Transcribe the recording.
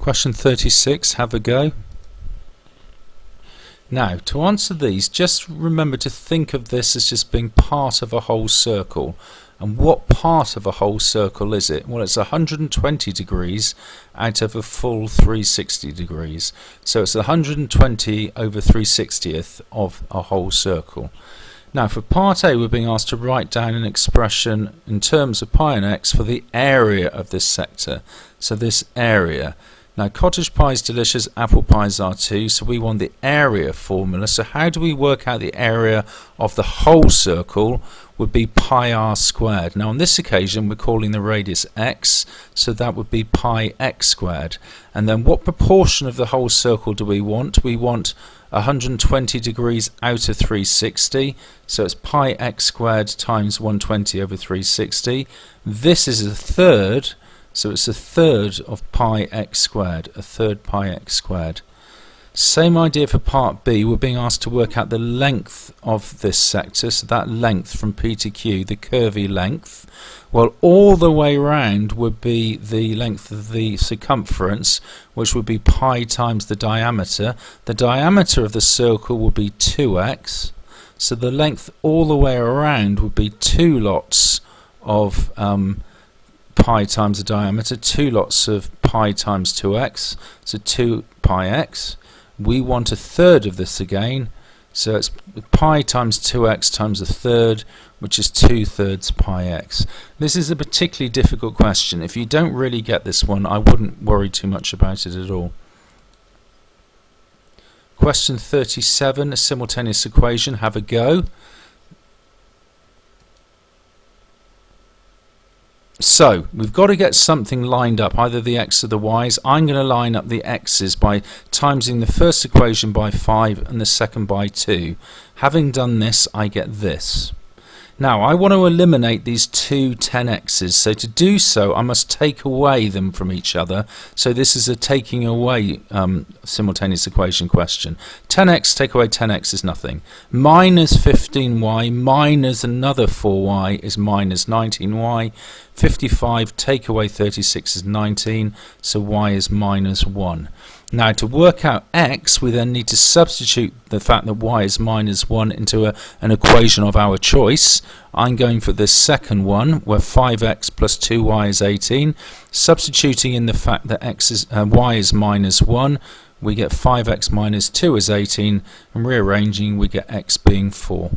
Question 36, have a go. Now, to answer these, just remember to think of this as just being part of a whole circle. And what part of a whole circle is it? Well, it's 120 degrees out of a full 360 degrees. So it's 120 over 360th of a whole circle. Now, for part A, we're being asked to write down an expression in terms of pi and x for the area of this sector. So this area. Now, cottage pie is delicious, apple pies are too, so we want the area formula. So how do we work out the area of the whole circle? Would be pi r squared. Now, on this occasion, we're calling the radius x, so that would be pi x squared. And then what proportion of the whole circle do we want? We want 120 degrees out of 360, so it's pi x squared times 120 over 360. This is a third. So it's a third of pi x squared, a third pi x squared. Same idea for part B. We're being asked to work out the length of this sector, so that length from P to Q, the curvy length. Well, all the way round would be the length of the circumference, which would be pi times the diameter. The diameter of the circle would be 2x, so the length all the way around would be 2 lots of pi times the diameter, 2 lots of pi times 2x, so 2 pi x. We want a third of this again, so it's pi times 2x times a third, which is 2/3 pi x. This is a particularly difficult question. If you don't really get this one, I wouldn't worry too much about it at all. Question 37, a simultaneous equation, have a go. So, we've got to get something lined up, either the x or the y's. I'm going to line up the x's by timesing the first equation by 5 and the second by 2. Having done this, I get this. Now, I want to eliminate these two 10x's, so to do so I must take away them from each other. So this is a taking away simultaneous equation question. 10x take away 10x is nothing. Minus 15y minus another 4y is minus 19y. 55 take away 36 is 19, so y is minus 1. Now, to work out x, we then need to substitute the fact that y is minus 1 into an equation of our choice. I'm going for this second one, where 5x plus 2y is 18. Substituting in the fact that y is minus 1, we get 5x minus 2 is 18, and rearranging we get x being 4.